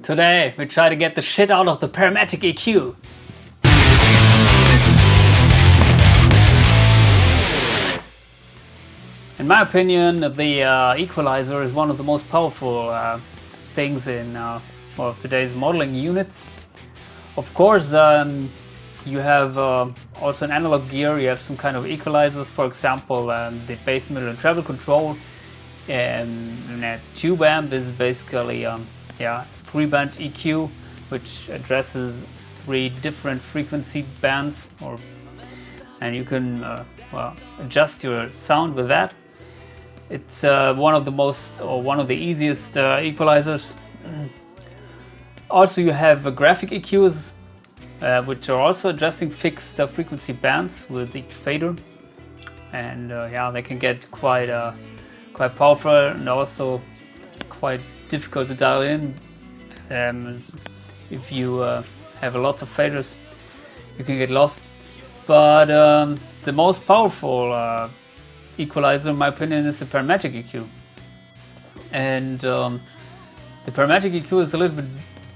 Today we try to get the shit out of the Parametric EQ. In my opinion, the equalizer is one of the most powerful things in today's modeling units. Of course, you have also an analog gear. You have some kind of equalizers, for example, the bass, middle, and treble control. And a tube amp is basically a 3-band EQ, which addresses 3 different frequency bands, and you can adjust your sound with that. It's one of the easiest equalizers. Also, you have graphic EQs, which are also adjusting fixed frequency bands with each fader, and they can get quite powerful and also quite difficult to dial in. If you have a lot of faders, you can get lost. But the most powerful equalizer, in my opinion, is the Parametric EQ. And the Parametric EQ is a little bit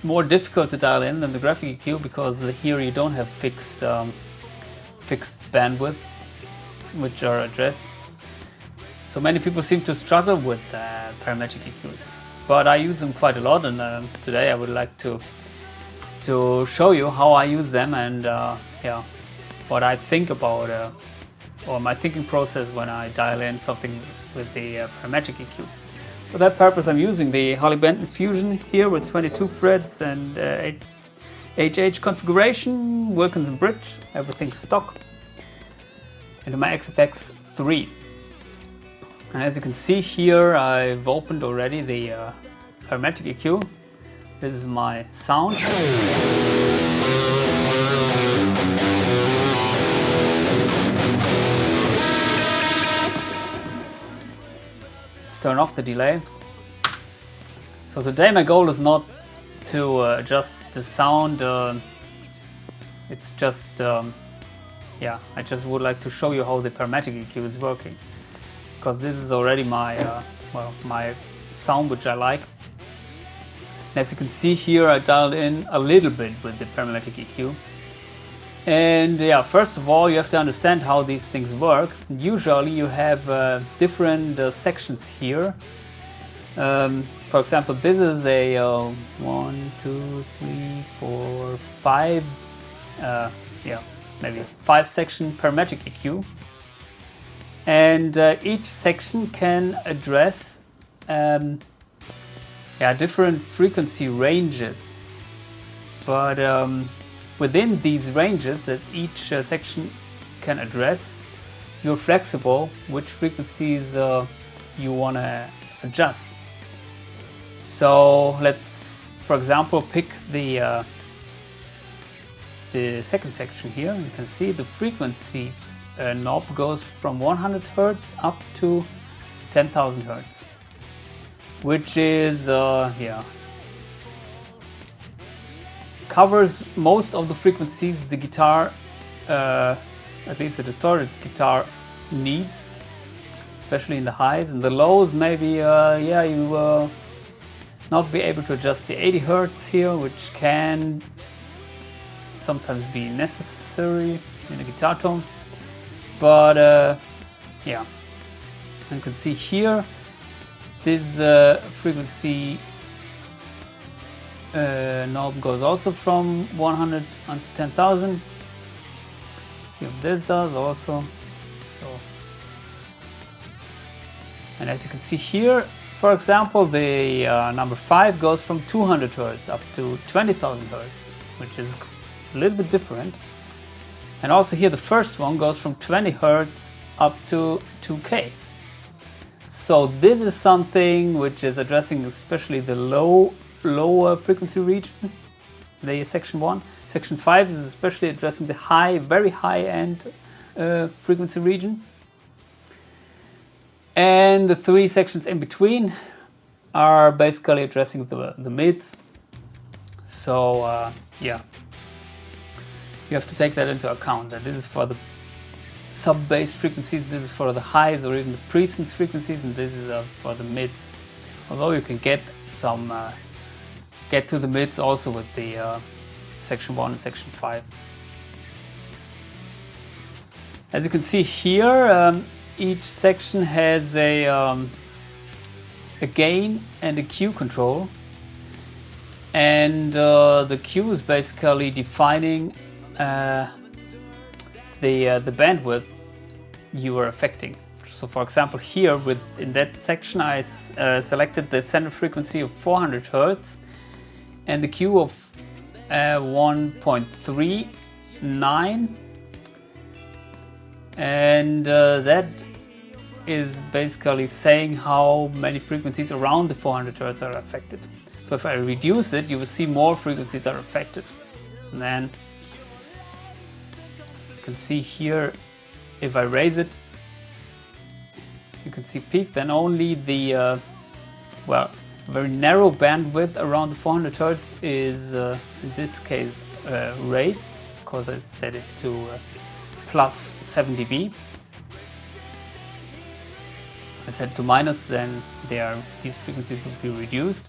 more difficult to dial in than the graphic EQ, because here you don't have fixed bandwidth, which are addressed. So many people seem to struggle with Parametric EQs, but I use them quite a lot, and today I would like to show you how I use them and what I think about or my thinking process when I dial in something with the Parametric EQ. For that purpose, I'm using the Harley Benton Fusion here with 22 frets and HH configuration, Wilkinson bridge, everything stock, and my AxeFx 3. And as you can see here, I've opened already the Parametric EQ. This is my sound. Let's turn off the delay. So today my goal is not to adjust the sound. It's just, I just would like to show you how the Parametric EQ is working, because this is already my my sound, which I like. And as you can see here, I dialed in a little bit with the Parametric EQ. And first of all, you have to understand how these things work. Usually you have different sections here. For example, this is a 1, 2, 3, 4, 5, maybe 5-section Parametric EQ. And each section can address different frequency ranges, but within these ranges that each section can address, you're flexible which frequencies you want to adjust. So let's, for example, pick the second section here. You can see the frequency knob goes from 100 Hz up to 10,000 Hz, which is covers most of the frequencies the guitar, at least the distorted guitar, needs, especially in the highs. And the lows, maybe you not be able to adjust the 80 Hz here, which can sometimes be necessary in a guitar tone. But you can see here this frequency knob goes also from 100 onto 10,000. See what this does also. And as you can see here, for example, the number 5 goes from 200 Hz up to 20,000 Hz, which is a little bit different. And also here the first one goes from 20 Hz up to 2K. So this is something which is addressing especially the lower frequency region, the section 1. Section 5 is especially addressing the very high end frequency region. And the 3 sections in between are basically addressing the mids. So you have to take that into account, that this is for the sub-bass frequencies, this is for the highs or even the presence frequencies, and this is for the mids. Although you can get some get to the mids also with the section 1 and section 5. As you can see here, each section has a gain and a Q control, and the Q is basically defining the bandwidth you are affecting. So for example here in that section I selected the center frequency of 400 Hz and the Q of 1.39, and that is basically saying how many frequencies around the 400 Hz are affected. So if I reduce it, you will see more frequencies are affected. And then you can see here, if I raise it, you can see peak, then only the very narrow bandwidth around the 400 Hz is in this case raised, because I set it to plus 7 dB. I set to minus, then these frequencies will be reduced.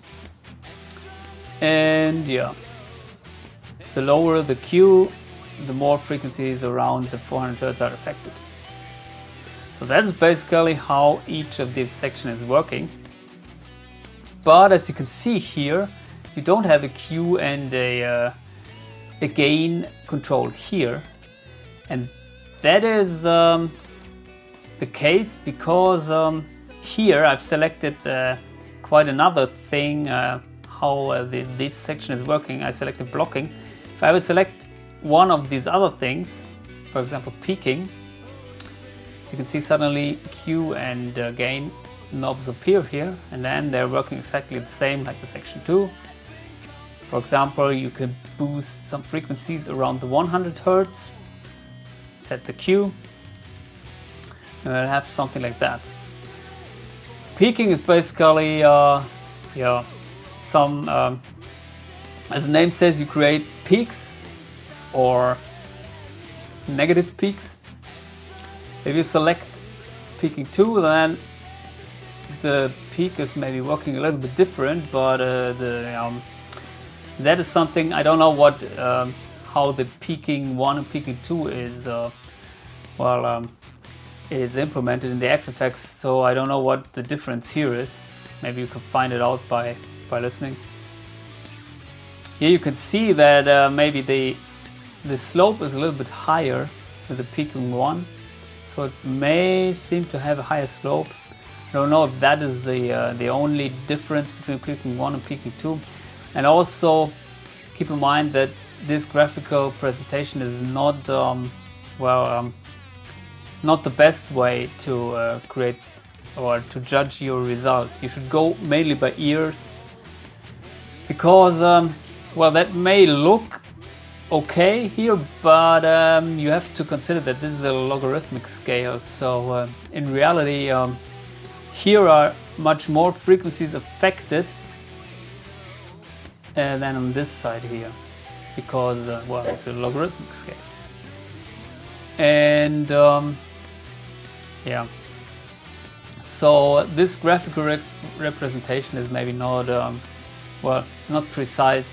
And yeah, the lower the Q, the more frequencies around the 400 Hz are affected. So that is basically how each of these sections is working. But as you can see here, you don't have a Q and a gain control here. And that is the case because here I've selected quite another thing, how this section is working. I selected blocking. If I will select one of these other things, for example peaking, you can see suddenly Q and gain knobs appear here, and then they're working exactly the same like the section 2. For example, you can boost some frequencies around the 100 Hz, set the Q, and I'll have something like that. So peaking is basically, as the name says, you create peaks or negative peaks. If you select peaking 2, then the peak is maybe working a little bit different, but that is something I don't know what how the peaking 1 and peaking 2 is is implemented in the AxeFx, so I don't know what the difference here is. Maybe you can find it out by listening. Here you can see that maybe the slope is a little bit higher with the peaking 1, so it may seem to have a higher slope. I don't know if that is the only difference between peaking 1 and peaking 2. And also keep in mind that this graphical presentation is not it's not the best way to create or to judge your result. You should go mainly by ears, because that may look okay here, but you have to consider that this is a logarithmic scale. So in reality, here are much more frequencies affected than on this side here, because it's a logarithmic scale. And so this graphical representation is maybe not it's not precise.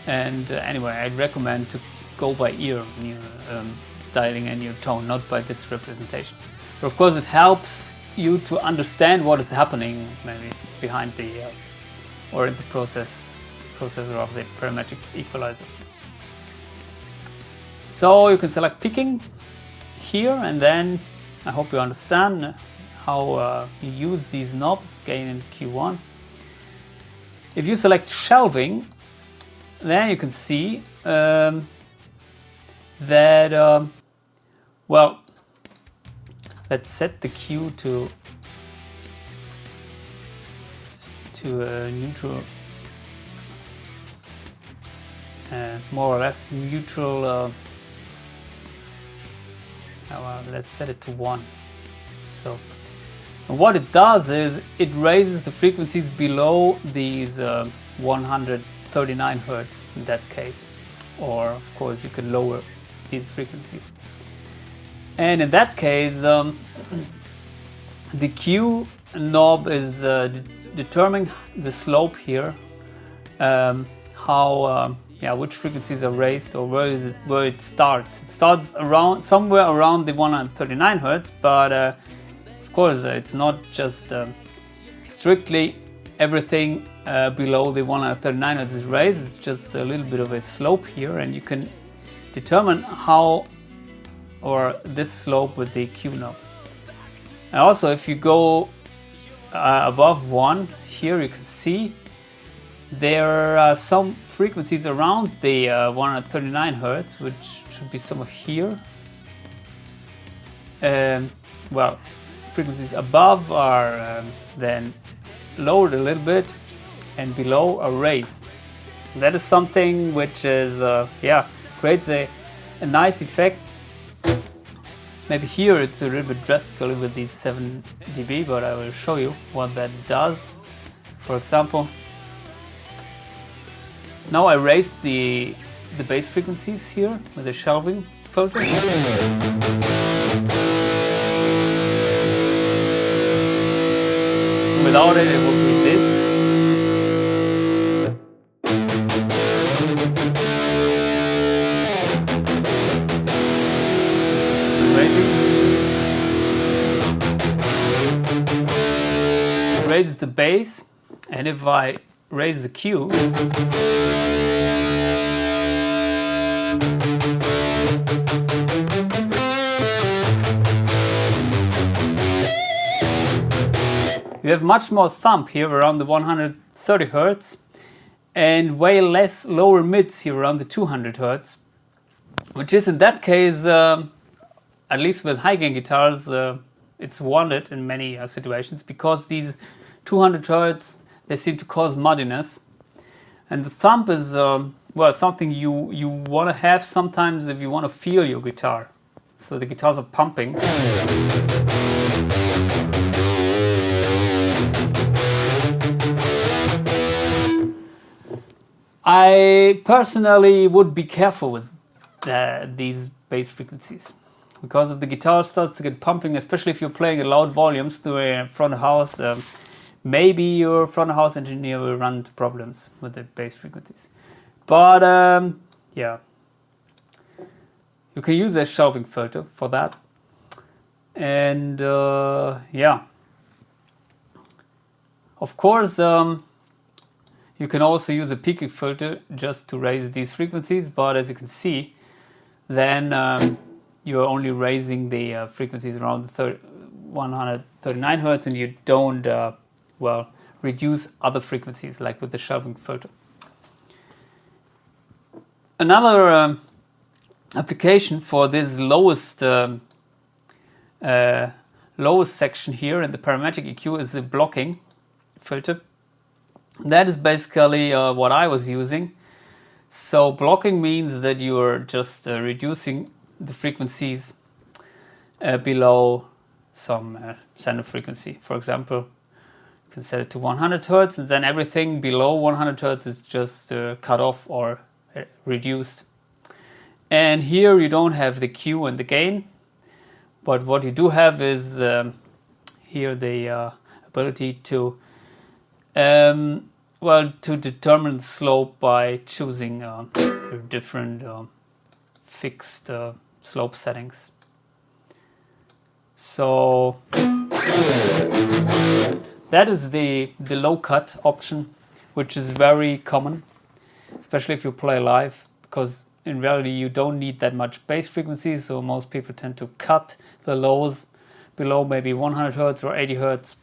And anyway, I'd recommend to go by ear when you're dialing in your tone, not by this representation. But of course, it helps you to understand what is happening maybe behind the or in the processor of the parametric equalizer. So you can select peaking here, and then I hope you understand how you use these knobs, gain and Q1. If you select shelving, then you can see that let's set the Q to neutral, more or less neutral. Let's set it to 1. So what it does is it raises the frequencies below these 139 Hz in that case, or of course you can lower these frequencies. And in that case, the Q knob is determining the slope here, how which frequencies are raised, or where it starts. It starts around somewhere around the 139 Hz, but of course it's not just strictly everything below the 139 Hz is raised. It's just a little bit of a slope here, and you can determine how or this slope with the EQ knob. And also, if you go above 1, here you can see there are some frequencies around the 139 Hz, which should be somewhere here. Well, frequencies above are then lowered a little bit, and below are raised. That is something which is creates a nice effect. Maybe here it's a little bit drastically with these 7 dB, but I will show you what that does. For example, now I raised the bass frequencies here with the Shelving Filter. Without it, it would be this. Raises the bass, and if I raise the EQ, you have much more thump here around the 130 Hz, and way less lower mids here around the 200 Hz, which is in that case, at least with high gain guitars, it's wanted in many situations, because these 200 Hz, they seem to cause muddiness, and the thump is something you want to have sometimes if you want to feel your guitar, so the guitars are pumping. I personally would be careful with these bass frequencies, because if the guitar starts to get pumping, especially if you're playing at loud volumes through a front of house, maybe your front of house engineer will run into problems with the bass frequencies. But you can use a Shelving Filter for that. And of course, you can also use a PEQ filter just to raise these frequencies, but as you can see, then you're only raising the frequencies around the 139 Hz, and you don't reduce other frequencies like with the Shelving Filter. Another application for this lowest section here in the Parametric EQ is the blocking filter. That is basically what I was using. So blocking means that you're just reducing the frequencies below some standard frequency. For example, you can set it to 100 Hz, and then everything below 100 Hz is just cut off or reduced. And here you don't have the Q and the gain, but what you do have is here the ability to determine the slope by choosing different fixed slope settings. So that is the low cut option, which is very common, especially if you play live, because in reality you don't need that much bass frequency, so most people tend to cut the lows below maybe 100 Hz or 80 Hz.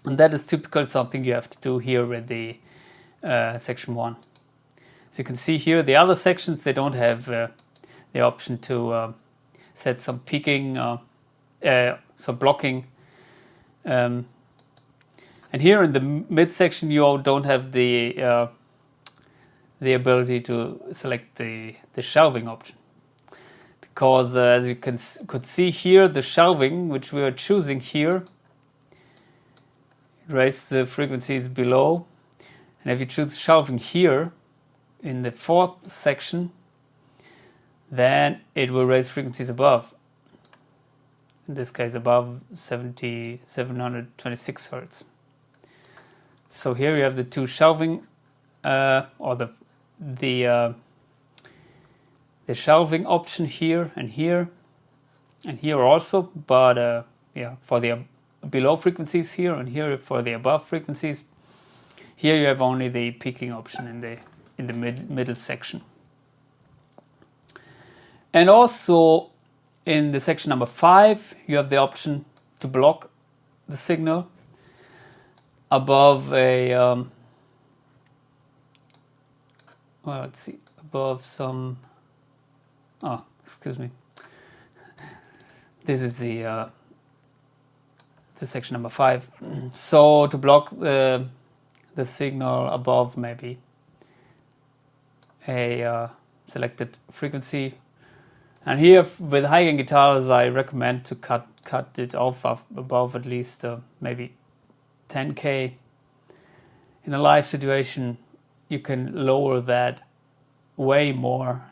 And that is typically something you have to do here with the section 1. So you can see here the other sections, they don't have the option to set some peaking, some blocking. And here in the mid section you don't have the ability to select the shelving option. Because as you could see here, the shelving, which we are choosing here, raise the frequencies below, and if you choose shelving here in the 4th section, then it will raise frequencies above, in this case above 726 Hz. So here you have the two shelving or the the shelving option here and here and here also, but yeah, for the below frequencies here and here for the above frequencies. Here you have only the peaking option in the middle section. And also in the section number 5, you have the option to block the signal above a well, let's see, above some, oh, excuse me. This is the section number 5. So to block the signal above maybe a selected frequency. And here with high gain guitars, I recommend to cut it off above at least maybe 10K. In a live situation, you can lower that way more.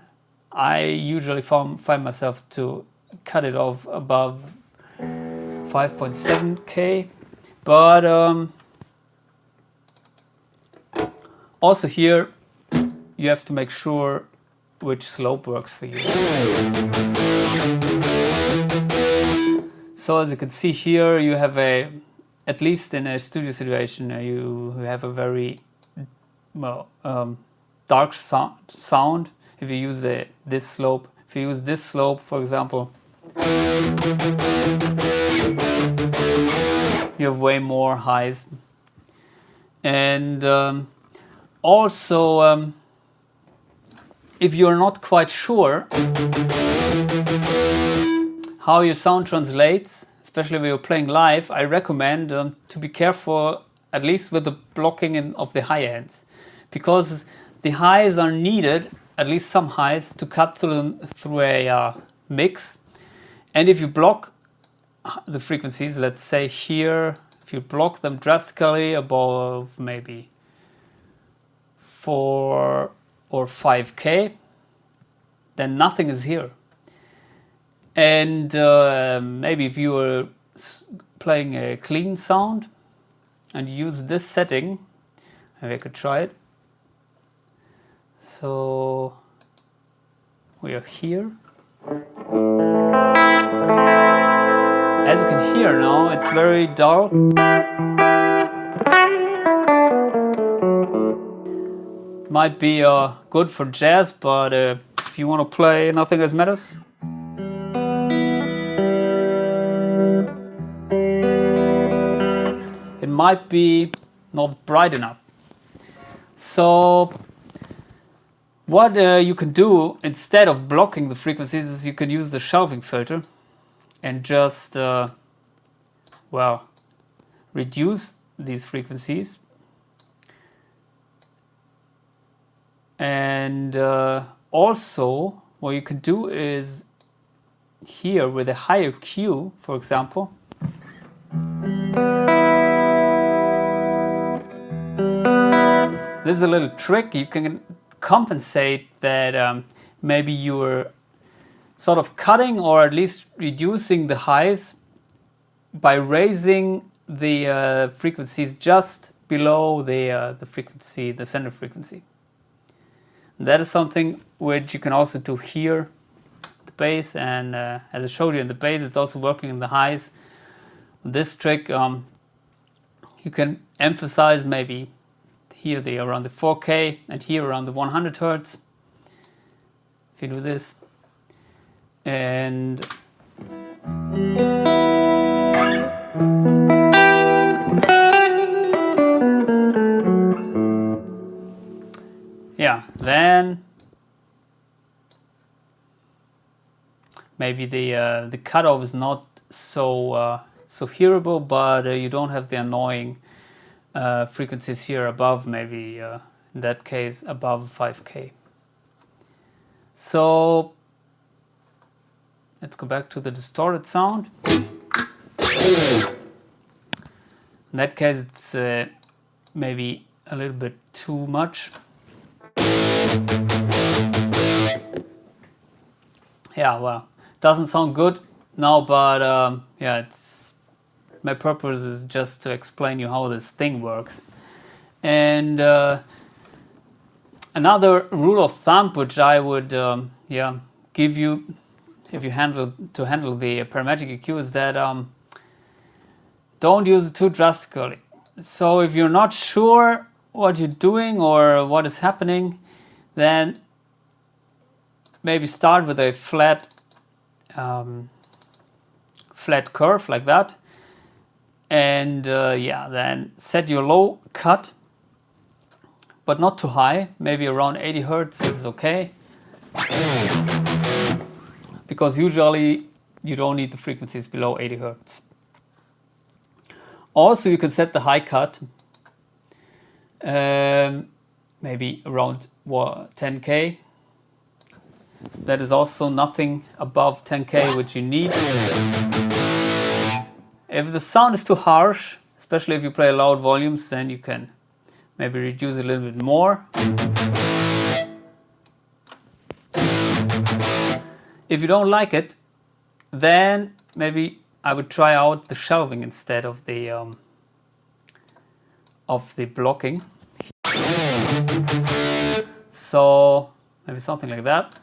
I usually find myself to cut it off above 5.7K, but also here you have to make sure which slope works for you. So as you can see here, you have at least in a studio situation, you have a very dark sound if you use this slope. If you use this slope, for example, you have way more highs. And also, if you're not quite sure how your sound translates, especially when you're playing live, I recommend to be careful, at least with the blocking of the high ends, because the highs are needed, at least some highs, to cut through a mix. And if you block the frequencies, let's say here, if you block them drastically above maybe 4 or 5K, then nothing is here. And maybe if you were playing a clean sound and use this setting, maybe I could try it. So we are here. As you can hear now, it's very dull. Might be good for jazz, but if you want to play Nothing Else Matters, it might be not bright enough. So what you can do instead of blocking the frequencies is you can use the shelving filter and just well, reduce these frequencies. And also what you can do is here with a higher Q, for example, this is a little trick. You can compensate that maybe you're sort of cutting or at least reducing the highs by raising the frequencies just below the frequency, the center frequency. And that is something which you can also do here, the bass, and as I showed you in the bass, it's also working in the highs. This trick, you can emphasize maybe here they are around the 4K and here around the 100 Hertz. If you do this, and yeah, then maybe the cutoff is not so hearable, but you don't have the annoying frequencies here above, maybe in that case above 5K. So let's go back to the distorted sound. In that case, it's maybe a little bit too much. Yeah, well, doesn't sound good now, but yeah, it's my purpose is just to explain you how this thing works. And Another rule of thumb which I would give you if you handle the parametric EQ is that don't use it too drastically. So if you're not sure what you're doing or what is happening, then maybe start with a flat curve like that, and then set your low cut, but not too high. Maybe around 80 Hertz is okay, because usually you don't need the frequencies below 80 Hertz. Also, you can set the high cut, maybe around 10K. That is also nothing above 10K which you need. If the sound is too harsh, especially if you play loud volumes, then you can maybe reduce a little bit more. If you don't like it, then maybe I would try out the shelving instead of the blocking. So maybe something like that.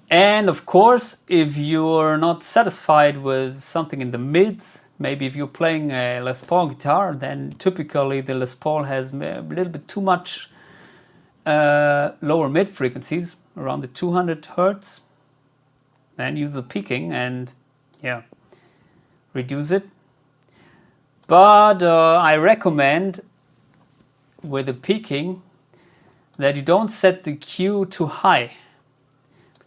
And of course, if you're not satisfied with something in the mids, maybe if you're playing a Les Paul guitar, then typically the Les Paul has a little bit too much lower mid frequencies, around the 200 Hertz. Then use the PEQing and reduce it. But I recommend with the PEQing that you don't set the EQ too high.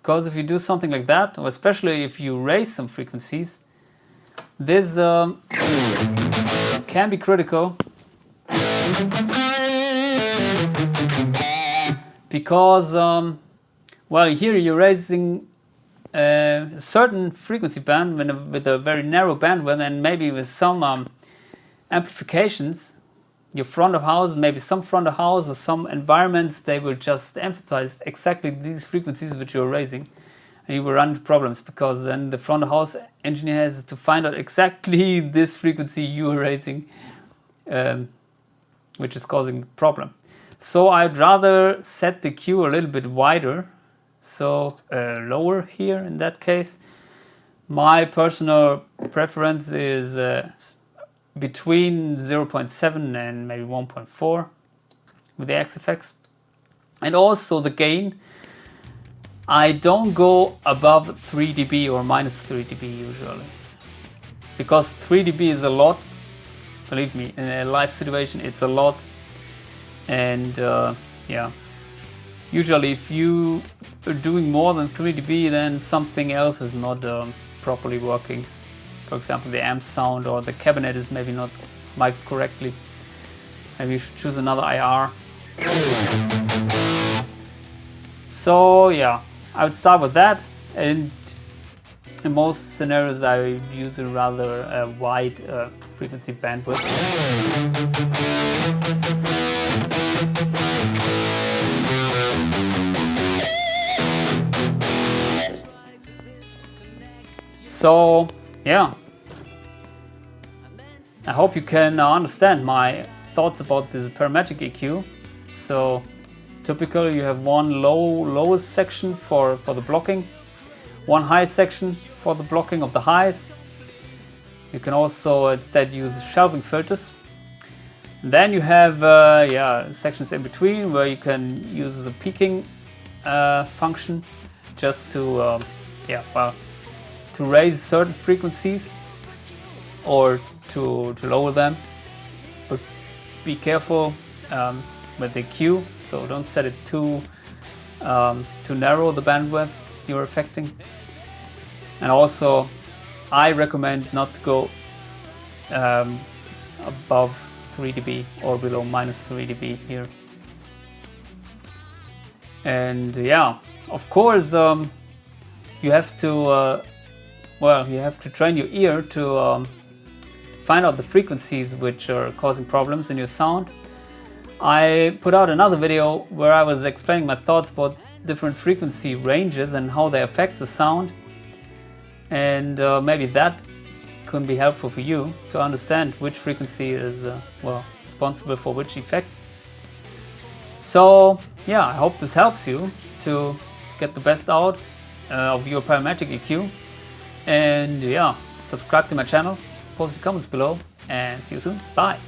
Because if you do something like that, or especially if you raise some frequencies, this can be critical. Because, here you're raising a certain frequency band with a very narrow bandwidth, and maybe with some amplifications, your front of house, maybe some front of house or some environments, they will just emphasize exactly these frequencies which you're raising, and you will run into problems, because then the front of house engineer has to find out exactly this frequency you are raising, which is causing the problem. So I'd rather set the EQ a little bit wider, so lower here in that case. My personal preference is between 0.7 and maybe 1.4 with the AxeFx. And also the gain, I don't go above 3 dB or minus 3 dB usually, because 3 dB is a lot. Believe me, in a live situation it's a lot. And usually if you are doing more than 3 dB, then something else is not properly working. For example, the amp sound or the cabinet is maybe not mic'd correctly. Maybe you should choose another IR. So I would start with that, and in most scenarios I would use a rather wide frequency bandwidth. So I hope you can understand my thoughts about this parametric EQ. So typically you have one lowest section for the blocking, one high section for the blocking of the highs. You can also instead use shelving filters. And then you have sections in between where you can use the PEQing function just to to raise certain frequencies or to lower them, but be careful with the EQ, so don't set it too narrow, the bandwidth you're affecting. And also I recommend not to go above 3 dB or below minus 3 dB here. And of course you have to train your ear to find out the frequencies which are causing problems in your sound. I put out another video where I was explaining my thoughts about different frequency ranges and how they affect the sound, and maybe that can be helpful for you to understand which frequency is well, responsible for which effect. So yeah, I hope this helps you to get the best out of your parametric EQ. And yeah, subscribe to my channel, post your comments below, and see you soon. Bye.